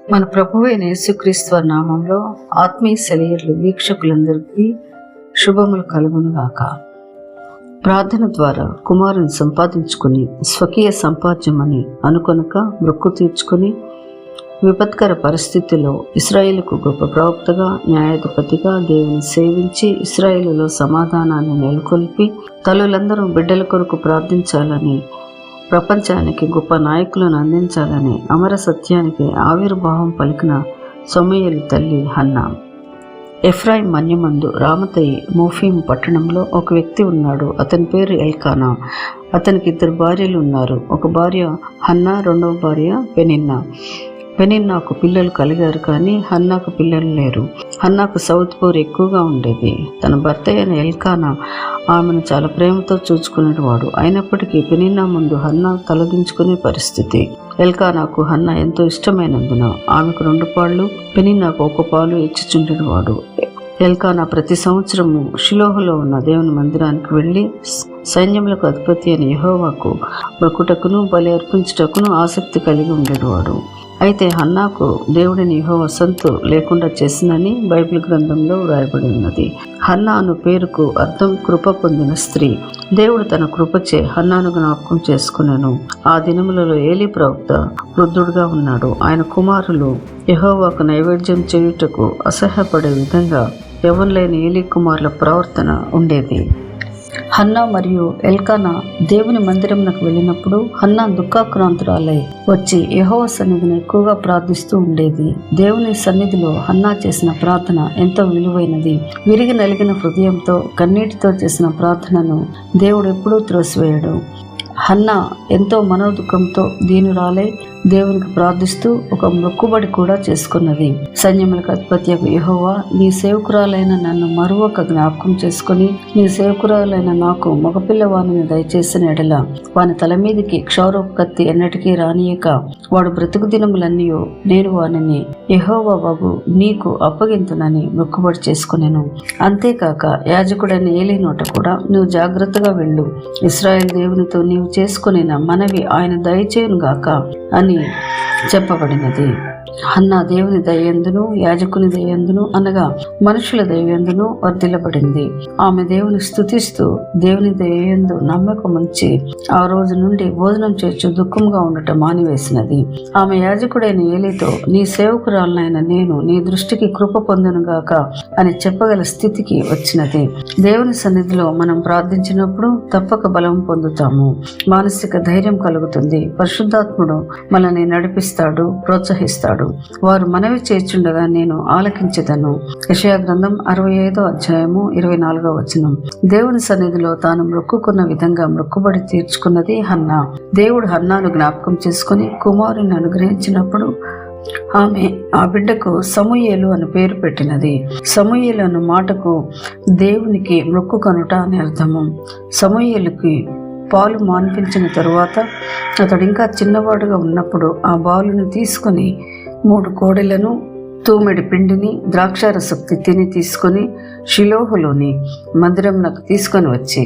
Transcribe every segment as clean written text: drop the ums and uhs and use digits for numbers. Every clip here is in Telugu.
మన ప్రభువైన యేసుక్రీస్తు వారి నామంలో ఆత్మీయ సెలయర్లు వీక్షకులందరికీ శుభములు కలుగునుగాక. ప్రార్థన ద్వారా కుమారుని సంపాదించుకుని స్వకీయ సంపాద్యమని అనుకొనక మొక్కు తీర్చుకుని విపత్కర పరిస్థితుల్లో ఇశ్రాయేలుకు గొప్ప ప్రవక్తగా, న్యాయాధిపతిగా దేవుని సేవించి ఇశ్రాయేలులో సమాధానాన్ని నెలకొల్పి తల్లులందరూ బిడ్డల కొరకు ప్రార్థించాలని, ప్రపంచానికి గొప్ప నాయకులను అందించాలని అమర సత్యానికి ఆవిర్భావం పలికిన సమూయేలు తల్లి హన్నా. ఎఫ్రాయిం మన్యమందు రామతయి మోఫీము పట్టణంలో ఒక వ్యక్తి ఉన్నాడు. అతని పేరు ఎల్కానా. అతనికి 2 భార్యలు ఉన్నారు. ఒక భార్య హన్నా, రెండవ భార్య పెనిన్నా. పెనిన్నాకు పిల్లలు కలిగారు, కానీ హన్నాకు పిల్లలు లేరు. హన్నాకు సౌత్పూర్ ఎక్కువగా ఉండేది. తన భర్త అయిన ఎల్కానా ఆమెను చాలా ప్రేమతో చూచుకునేవాడు. అయినప్పటికీ పెనిన్నా ముందు హన్నా తలదించుకునే పరిస్థితి. ఎల్కానాకు హన్నా ఎంతో ఇష్టమైనందున ఆమెకు 2 పాళ్ళు, పెనిన్నాకు 1 పాలు ఇచ్చిచుండేవాడు. ఎల్కానా ప్రతి సంవత్సరము షిలోహులో ఉన్న దేవుని మందిరానికి వెళ్ళి సైన్యములకు అధిపతి అయిన యెహోవాకు మొక్కుటకును బలి అర్పించుటకును ఆసక్తి కలిగి ఉండేవాడు. అయితే హన్నాకు దేవుడిని యెహోవా సంతు లేకుండా చేసినని బైబిల్ గ్రంథంలో వ్రాయబడి ఉన్నది. హన్నా అను పేరుకు అర్థం కృప పొందిన స్త్రీ. దేవుడు తన కృపచే హన్నాను జ్ఞాపకం చేసుకున్నాను. ఆ దినములలో ఏలీ ప్రవక్త వృద్ధుడుగా ఉన్నాడు. ఆయన కుమారులు యెహోవాకు నైవేద్యం చేయుటకు అసహ్యపడే విధంగా ఎవరులేని ఏలీ కుమారుల ప్రవర్తన ఉండేది. హన్నా మరియు ఎల్కానా దేవుని మందిరంకు వెళ్ళినప్పుడు హన్నా దుఃఖాక్రాంతురాలై వచ్చి యెహోవా సన్నిధిని ఎక్కువగా ప్రార్థిస్తూ ఉండేది. దేవుని సన్నిధిలో హన్నా చేసిన ప్రార్థన ఎంతో విలువైనది. విరిగి నలిగిన హృదయంతో కన్నీటితో చేసిన ప్రార్థనను దేవుడు ఎప్పుడూ త్రోసివేయడు. హన్నా ఎంతో మనోదుఖంతో దీనురాలై దేవునికి ప్రార్థిస్తూ ఒక మొక్కుబడి కూడా చేసుకున్నది. సైన్యములకు అధిపతి యెహోవా, నీ సేవకురాలైన నన్ను మరువక జ్ఞాపకం చేసుకుని నీ సేవకురాలైన నాకు మగపిల్లవాణిని దయచేసిన ఎడల వాని తల మీదికి క్షౌరపు కత్తి ఎన్నటికీ రానియక వాడు బ్రతుకు దినములన్నీ నేను వానిని యెహోవా బాబు నీకు అప్పగింతునని మొక్కుబడి చేసుకునేను. అంతేకాక యాజకుడైన ఏలీ నోట కూడా నువ్వు జాగ్రత్తగా వెళ్ళు, ఇశ్రాయేలు దేవునితో నీవు చేసుకుని మనవి ఆయన దయచేయును గాక అని చెప్పబడినది. హన్నా దేవుని దయందును యాజకుని దయందును అనగా మనుషుల దయందును వర్ధిల్లబడింది. ఆమె దేవుని స్తుతిస్తూ దేవుని దయందు నమ్మకం ఉంచి ఆ రోజు నుండి భోజనం చేర్చు దుఃఖంగా ఉండటం మానివేసినది. ఆమె యాజకుడైన ఏలీతో నీ సేవకురాలనైన నేను నీ దృష్టికి కృప పొందునుగాక అని చెప్పగల స్థితికి వచ్చినది. దేవుని సన్నిధిలో మనం ప్రార్థించినప్పుడు తప్పక బలం పొందుతాము, మానసిక ధైర్యం కలుగుతుంది. పరిశుద్ధాత్ముడు మనల్ని నడిపిస్తాడు, ప్రోత్సహిస్తాడు. వారు మనవి చేర్చుండగా నేను ఆలకించెదను. యెషయా గ్రంథం 65వ అధ్యాయము 24వ వచనం. దేవుని సన్నిధిలో తాను మొక్కుకున్న విధంగా మొక్కుబడి తీర్చుకున్నది హన్నా. దేవుడు హన్నాను జ్ఞాపకం చేసుకుని కుమారుని అనుగ్రహించినప్పుడు ఆమె ఆ బిడ్డకు సమూయేలు అని పేరు పెట్టినది. సమూయేలు అన్న మాటకు దేవునికి మొక్కుకొనుట అని అర్థము. సమూయేలుకి పాలు మాన్పించిన తరువాత అతడు ఇంకా చిన్నవాడుగా ఉన్నప్పుడు ఆ బాలుని తీసుకుని 3 కోడెలను, తూమెడి పిండిని, ద్రాక్షారసపు తిత్తిని తీసుకొని షిలోహులోని మందిరంకు తీసుకొని వచ్చి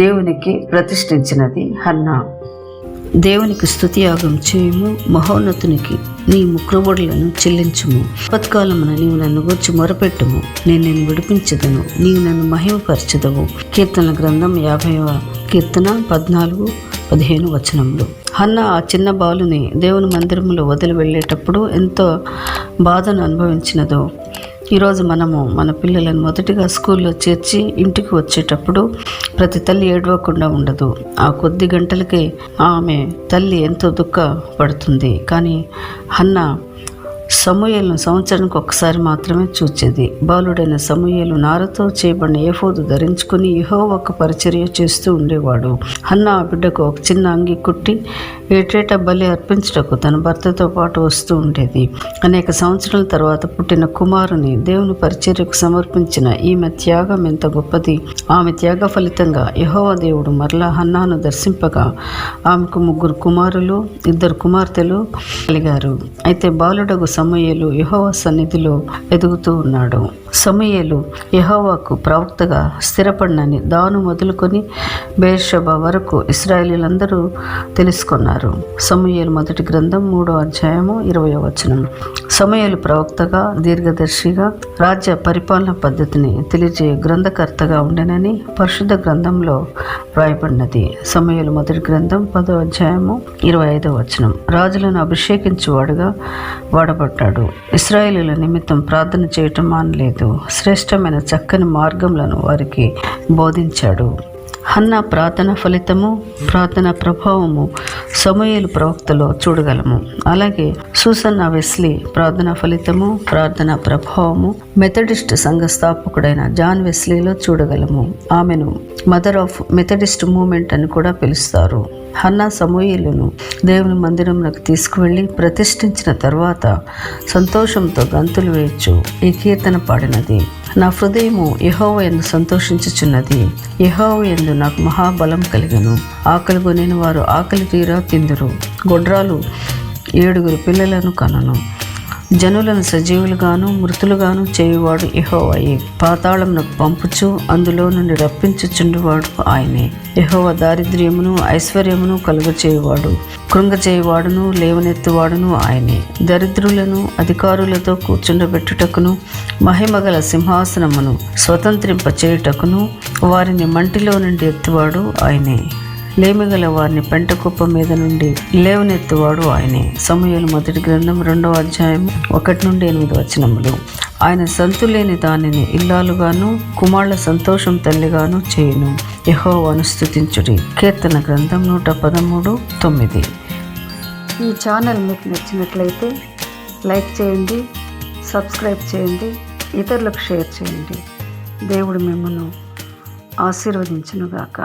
దేవునికి ప్రతిష్ఠించినది హన్నా. దేవునికి స్తుతియాగం చేయుము, మహోన్నతునికి నీ మొక్కుబడులను చెల్లించుము. ఆపత్కాలమున నీవు నన్ను గూర్చి మొరపెట్టుము, నేను నిన్ను విడిపించెదను, నీవు నన్ను మహిమపరచెదవు. కీర్తనల గ్రంథం 50వ కీర్తన 14-15 వచనములు. హన్నా ఆ చిన్న బాలుని దేవుని మందిరంలో వదిలి వెళ్ళేటప్పుడు ఎంతో బాధను అనుభవించినదో ఈరోజు మనము మన పిల్లలను మొదటిగా స్కూల్లో చేర్చి ఇంటికి వచ్చేటప్పుడు ప్రతి తల్లి ఏడవకుండా ఉండదు. ఆ కొద్ది గంటలకే ఆమె తల్లి ఎంతో దుఃఖపడుతుంది. కానీ హన్నా సమూయేలును సంవత్సరానికి ఒకసారి మాత్రమే చూచేది. బాలుడైన సమూయేలు నారతో చేయబడిన ఏఫోదు ధరించుకుని యెహోవాకు పరిచర్య చేస్తూ ఉండేవాడు. హన్నా ఆ బిడ్డకు ఒక చిన్న అంగి కుట్టి ఏటేటా బలి అర్పించుటకు తన భర్తతో పాటు వస్తూ ఉండేది. అనేక సంవత్సరాల తర్వాత పుట్టిన కుమారుని దేవుని పరిచర్యకు సమర్పించిన ఈమె త్యాగం ఎంత గొప్పది. ఆమె త్యాగ ఫలితంగా యెహోవా దేవుడు మరలా హన్నాను దర్శింపగా ఆమెకు 3 కుమారులు 2 కుమార్తెలు కలిగారు. అయితే బాలుడగు సమూయేలు యెహోవా సన్నిధిలో ఎదుగుతూ ఉన్నాడు. సమూయేలు యెహోవాకు ప్రవక్తగా స్థిరపడినని దాను మొదలుకొని బెయేర్షెబా వరకు ఇశ్రాయేలీయులందరూ తెలుసుకున్నారు. సమూయేలు మొదటి గ్రంథం 3వ అధ్యాయము 20వ వచనం. సమూయేలు ప్రవక్తగా, దీర్ఘదర్శిగా, రాజ్య పరిపాలన పద్ధతిని తెలియజేయ గ్రంథకర్తగా ఉండెనని పరిశుద్ధ గ్రంథంలో వ్రాయబడినది. సమూయేలు మొదటి గ్రంథం 10వ అధ్యాయము 25వ వచనం. రాజులను అభిషేకించువాడుగా వాడబడ్డాడు. ఇశ్రాయేలీయుల నిమిత్తం ప్రార్థన చేయటం మానలేదు. శ్రేష్టమైన చక్కని మార్గములను వారికి బోధించాడు. హన్నా ప్రార్థన ఫలితము, ప్రార్థన ప్రభావము సమూయేలు ప్రవక్తలో చూడగలము. అలాగే సూసన్నా వెస్లీ ప్రార్థన ఫలితము, ప్రార్థన ప్రభావము మెథడిస్ట్ సంఘ స్థాపకుడైన జాన్ వెస్లీలో చూడగలము. ఆమెను మదర్ ఆఫ్ మెథడిస్ట్ మూవ్మెంట్ అని కూడా పిలుస్తారు. హన్నా సమూయేలును దేవుని మందిరంలోకి తీసుకువెళ్ళి ప్రతిష్ఠించిన తర్వాత సంతోషంతో గంతులు వేయచ్చు ఈ కీర్తన పాడినది. నా హృదయము యెహోవా యందు సంతోషించుచున్నది. యెహోవా యందు నాకు మహాబలం కలిగెను. ఆకలి గొనిన వారు ఆకలి తీరా తిందురు. గొడ్రాలు 7 పిల్లలను కనను. జనులను సజీవులుగాను మృతులుగాను చేయువాడు యెహోవాయే. పాతాళమునకు పంపుచు అందులో నుండి రప్పించుచుండువాడు ఆయనే. యెహోవా దారిద్ర్యమును ఐశ్వర్యమును కలుగచేయువాడు, కృంగచేయువాడును లేవనెత్తువాడును ఆయనే. దరిద్రులను అధికారులతో కూర్చుండబెట్టుటకును, మహిమగల సింహాసనమును స్వతంత్రింపచేయుటకును వారిని మంటిలో నుండి ఎత్తువాడు ఆయనే. లేమిగల వారిని పెంట కుప్ప మీద నుండి లేవనెత్తువాడు ఆయనే. సమూయేలు మొదటి గ్రంథం 2వ అధ్యాయం 1 నుండి 8 వచనములు. ఆయన సంతులేని దానిని ఇల్లాలుగాను, కుమారుల సంతోషం తల్లిగాను చేయును. యెహోవాను స్తుతించుడి. కీర్తన గ్రంథం 113:9. ఈ ఛానల్ మీకు నచ్చినట్లయితే లైక్ చేయండి, సబ్స్క్రైబ్ చేయండి, ఇతరులకు షేర్ చేయండి. దేవుడు మిమ్మల్ని ఆశీర్వదించునుగాక.